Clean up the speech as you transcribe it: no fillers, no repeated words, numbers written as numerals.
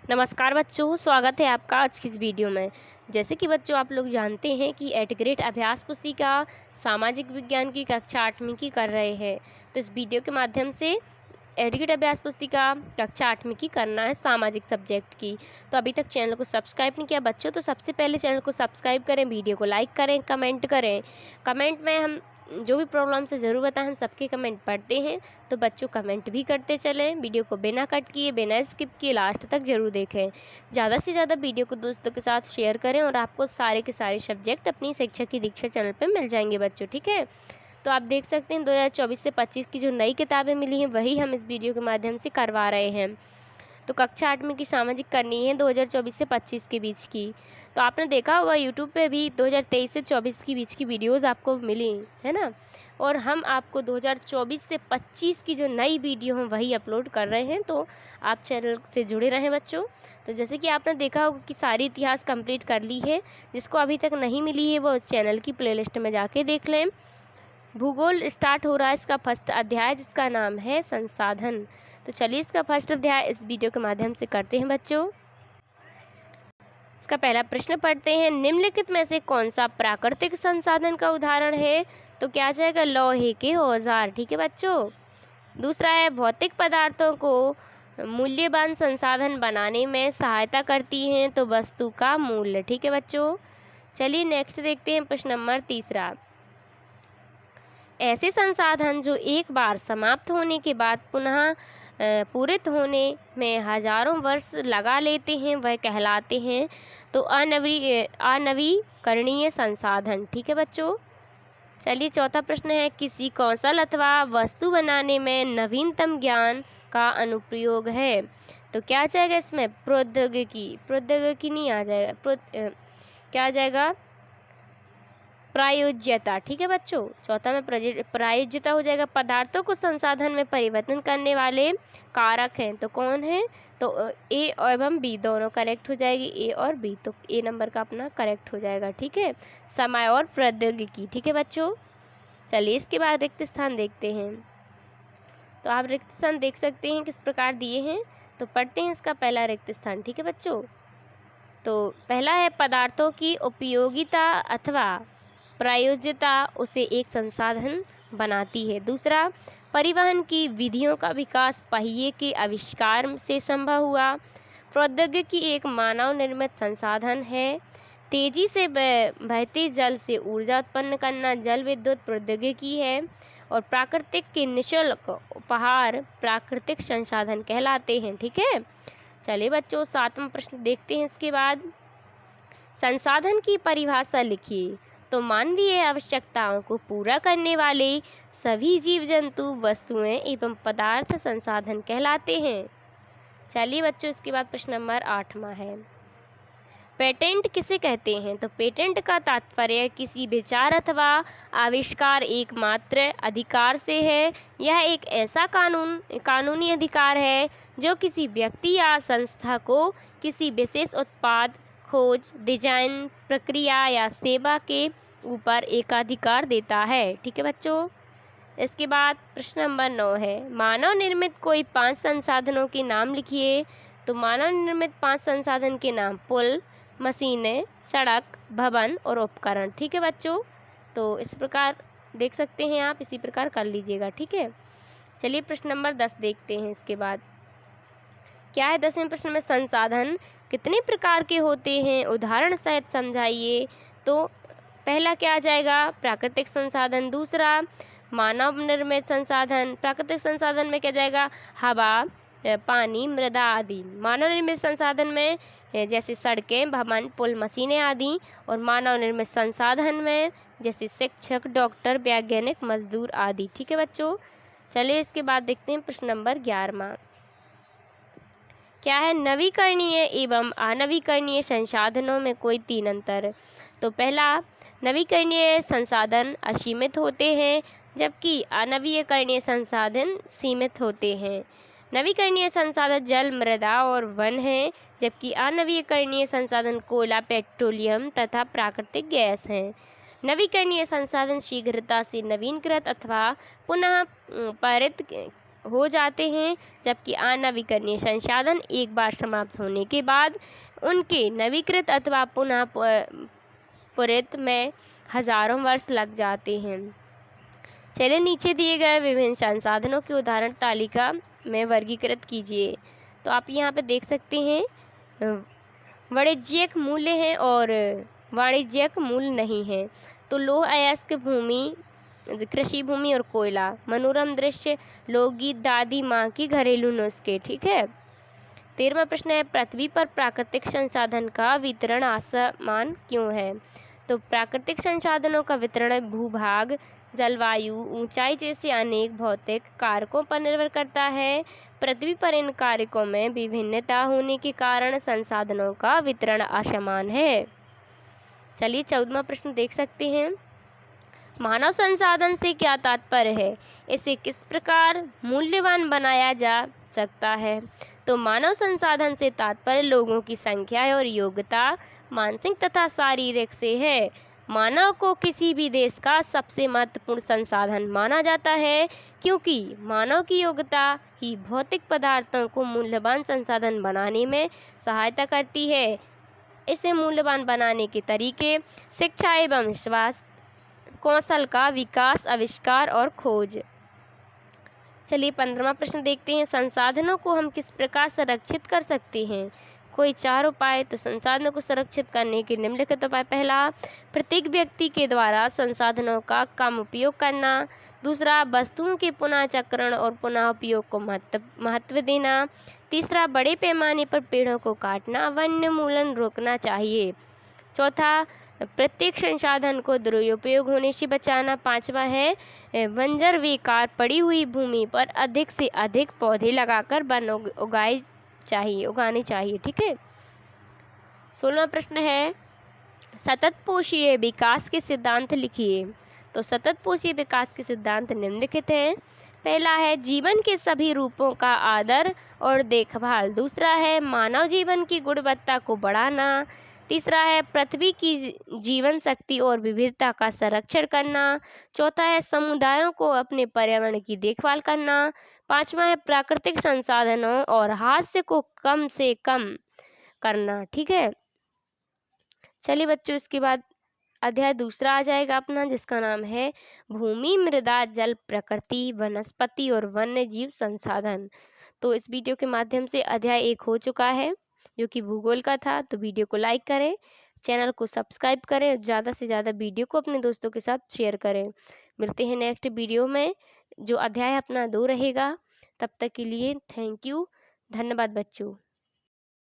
नमस्कार बच्चों, स्वागत है आपका आज की इस वीडियो में। जैसे कि बच्चों आप लोग जानते हैं कि एट अभ्यास पुस्तिका सामाजिक विज्ञान की कक्षा 8वीं की कर रहे हैं। तो इस वीडियो के माध्यम से एट अभ्यास पुस्तिका कक्षा 8वीं की करना है सामाजिक सब्जेक्ट की। तो अभी तक चैनल को सब्सक्राइब नहीं किया बच्चों, तो सबसे पहले चैनल को सब्सक्राइब करें, वीडियो को लाइक करें, कमेंट करें। कमेंट में हम जो भी प्रॉब्लम्स है ज़रूर बताएं, हम सबके कमेंट पढ़ते हैं। तो बच्चों कमेंट भी करते चलें, वीडियो को बिना कट किए बिना स्किप किए लास्ट तक ज़रूर देखें। ज़्यादा से ज़्यादा वीडियो को दोस्तों के साथ शेयर करें और आपको सारे के सारे सब्जेक्ट अपनी शिक्षा की दीक्षा चैनल पर मिल जाएंगे बच्चों, ठीक है। तो आप देख सकते हैं 2024 से 25 की जो नई किताबें मिली हैं वही हम इस वीडियो के माध्यम से करवा रहे हैं। तो कक्षा 8वीं की सामाजिक करनी है 2024 से 25 के बीच की। तो आपने देखा होगा यूट्यूब पे भी 2023 से 24 के बीच की वीडियोस आपको मिली है ना। और हम आपको 2024 से 25 की जो नई वीडियो हैं वही अपलोड कर रहे हैं, तो आप चैनल से जुड़े रहें बच्चों। तो जैसे कि आपने देखा होगा कि सारी इतिहास कंप्लीट कर ली है, जिसको अभी तक नहीं मिली है वो उस चैनल की प्लेलिस्ट में जाके देख लें। भूगोल स्टार्ट हो रहा है इसका फर्स्ट अध्याय, जिसका नाम है संसाधन। तो चलिए इसका फर्स्ट अध्याय इस वीडियो के माध्यम से करते हैं बच्चों। इसका पहला प्रश्न पढ़ते हैं, निम्नलिखित में से कौन सा प्राकृतिक संसाधन का उदाहरण है। तो क्या जाएगा, लोहे के औजार, ठीक है बच्चों। दूसरा है, भौतिक पदार्थों को मूल्यवान संसाधन बनाने में सहायता करती हैं, तो वस्तु का मूल्य, ठीक है बच्चों। चलिए नेक्स्ट देखते हैं प्रश्न नंबर तीसरा, ऐसे संसाधन जो एक बार समाप्त होने के बाद पुनः पूरित होने में हजारों वर्ष लगा लेते हैं वह कहलाते हैं, तो अनवीकरणीय संसाधन, ठीक है बच्चों। चलिए चौथा प्रश्न है, किसी कौशल अथवा वस्तु बनाने में नवीनतम ज्ञान का अनुप्रयोग है। तो क्या जाएगा इसमें, प्रौद्योगिकी नहीं आ जाएगा, क्या आ जाएगा, प्रायोज्यता, ठीक है बच्चों। चौथा में प्रायोज्यता हो जाएगा। पदार्थों को संसाधन में परिवर्तन करने वाले कारक हैं, तो कौन है, तो ए एवं बी दोनों करेक्ट हो जाएगी, ए और बी, तो ए नंबर का अपना करेक्ट हो जाएगा, ठीक है। समय और प्रौद्योगिकी, ठीक है बच्चों। चलिए इसके बाद रिक्त स्थान देखते हैं। तो आप रिक्त स्थान देख सकते हैं किस प्रकार दिए हैं। तो पढ़ते हैं इसका पहला रिक्त स्थान, ठीक है बच्चों। तो पहला है, पदार्थों की उपयोगिता अथवा प्रायोज्यता उसे एक संसाधन बनाती है। दूसरा, परिवहन की विधियों का विकास पहिए के आविष्कार से संभव हुआ। प्रौद्योगिकी एक मानव निर्मित संसाधन है। तेजी से बहते जल से ऊर्जा उत्पन्न करना जल विद्युत प्रौद्योगिकी है। और प्राकृतिक के निःशुल्क उपहार प्राकृतिक संसाधन कहलाते हैं, ठीक है। चलिए बच्चों सातवां प्रश्न देखते हैं। इसके बाद, संसाधन की परिभाषा लिखिए। तो मानवीय आवश्यकताओं को पूरा करने वाले सभी जीव जंतु वस्तुएं एवं पदार्थ संसाधन कहलाते हैं। चलिए बच्चों इसके बाद प्रश्न नंबर 8वां है, पेटेंट किसे कहते हैं। तो पेटेंट का तात्पर्य किसी विचार अथवा आविष्कार एकमात्र अधिकार से है। यह एक ऐसा कानूनी अधिकार है जो किसी व्यक्ति या संस्था को किसी विशेष उत्पाद, खोज, डिजाइन, प्रक्रिया या सेवा के ऊपर एकाधिकार देता है, ठीक है बच्चों। इसके बाद प्रश्न नंबर 9 है, मानव निर्मित कोई 5 संसाधनों के नाम लिखिए। तो मानव निर्मित 5 संसाधन के नाम, पुल, मशीनें, सड़क, भवन और उपकरण, ठीक है बच्चों। तो इस प्रकार देख सकते हैं आप, इसी प्रकार कर लीजिएगा, ठीक है। चलिए प्रश्न नंबर 10 देखते हैं। इसके बाद क्या है 10वें प्रश्न में, संसाधन कितने प्रकार के होते हैं, उदाहरण सहित समझाइए। तो पहला क्या आ जाएगा, प्राकृतिक संसाधन। दूसरा, मानव निर्मित संसाधन। प्राकृतिक संसाधन में क्या जाएगा, हवा, पानी, मृदा आदि। मानव निर्मित संसाधन में जैसे सड़कें, भवन, पुल, मशीनें आदि। और मानव निर्मित संसाधन में जैसे शिक्षक, डॉक्टर, वैज्ञानिक, मजदूर आदि, ठीक है बच्चों। चलिए इसके बाद देखते हैं प्रश्न नंबर 11वां, क्या है, नवीकरणीय एवं अनवीकरणीय संसाधनों में कोई 3 अंतर। तो पहला, नवीकरणीय संसाधन असीमित होते हैं जबकि अनवीकरणीय संसाधन सीमित होते हैं। नवीकरणीय संसाधन जल, मृदा और वन हैं, जबकि अनवीकरणीय संसाधन कोयला, पेट्रोलियम तथा प्राकृतिक गैस हैं। नवीकरणीय संसाधन शीघ्रता से नवीनकृत अथवा पुनः पारित हो जाते हैं, जबकि अनवीकरणीय संसाधन एक बार समाप्त होने के बाद उनके नवीकृत अथवा पुनः पूरित में हजारों वर्ष लग जाते हैं। चलिए नीचे दिए गए विभिन्न संसाधनों के उदाहरण तालिका में वर्गीकृत कीजिए। तो आप यहाँ पे देख सकते हैं वाणिज्यिक मूल्य हैं और वाणिज्यिक मूल्य नहीं है। तो लौह अयस्क भूमि, कृषि भूमि और कोयला, मनोरम दृश्य, लोकगीत, दादी माँ की घरेलू नुस्खे। ठीक है। 13वां प्रश्न है, पृथ्वी पर प्राकृतिक संसाधन का वितरण असमान क्यों है? तो प्राकृतिक संसाधनों का वितरण भूभाग, जलवायु, ऊंचाई जैसे अनेक भौतिक कारकों पर निर्भर करता है। पृथ्वी पर इन कारकों में विभिन्नता होने के कारण संसाधनों का वितरण असमान है। चलिए 14वां प्रश्न देख सकते हैं, मानव संसाधन से क्या तात्पर्य है? इसे किस प्रकार मूल्यवान बनाया जा सकता है? तो मानव संसाधन से तात्पर्य लोगों की संख्या और योग्यता, मानसिक तथा शारीरिक से है। मानव को किसी भी देश का सबसे महत्वपूर्ण संसाधन माना जाता है, क्योंकि मानव की योग्यता ही भौतिक पदार्थों को मूल्यवान संसाधन बनाने में सहायता करती है। इसे मूल्यवान बनाने के तरीके शिक्षा एवं विश्वास, कौशल का विकास, आविष्कार और खोज। चलिए 15वां प्रश्न देखते हैं, संसाधनों को हम किस प्रकार संरक्षित कर सकते हैं? कोई 4 उपाय। तो संसाधनों को संरक्षित करने के निम्नलिखित उपाय। पहला, प्रत्येक व्यक्ति के द्वारा संसाधनों का कम उपयोग करना। दूसरा, वस्तुओं के पुनः चक्रण और पुनः उपयोग को महत्व देना। तीसरा, बड़े पैमाने पर पेड़ों को काटना, वन्यमूलन रोकना चाहिए। चौथा, प्रत्येक संसाधन को दुरुपयोग होने से बचाना। 5वां है, बंजर बेकार पड़ी हुई भूमि पर अधिक से अधिक पौधे लगाकर वन उगाने चाहिए। ठीक है। 16वां प्रश्न है, सतत पोषीय विकास के सिद्धांत लिखिए। तो सतत पोषीय विकास के सिद्धांत निम्नलिखित हैं। पहला है, जीवन के सभी रूपों का आदर और देखभाल। दूसरा है, मानव जीवन की गुणवत्ता को बढ़ाना। तीसरा है, पृथ्वी की जीवन शक्ति और विविधता का संरक्षण करना। चौथा है, समुदायों को अपने पर्यावरण की देखभाल करना। 5वां है, प्राकृतिक संसाधनों और हास्य को कम से कम करना। ठीक है। चलिए बच्चों, इसके बाद अध्याय दूसरा आ जाएगा अपना, जिसका नाम है भूमि, मृदा, जल, प्रकृति, वनस्पति और वन्य जीव संसाधन। तो इस वीडियो के माध्यम से अध्याय 1 हो चुका है, जो कि भूगोल का था। तो वीडियो को लाइक करें, चैनल को सब्सक्राइब करें, ज़्यादा से ज़्यादा वीडियो को अपने दोस्तों के साथ शेयर करें। मिलते हैं नेक्स्ट वीडियो में, जो अध्याय अपना 2 रहेगा। तब तक के लिए थैंक यू, धन्यवाद बच्चों।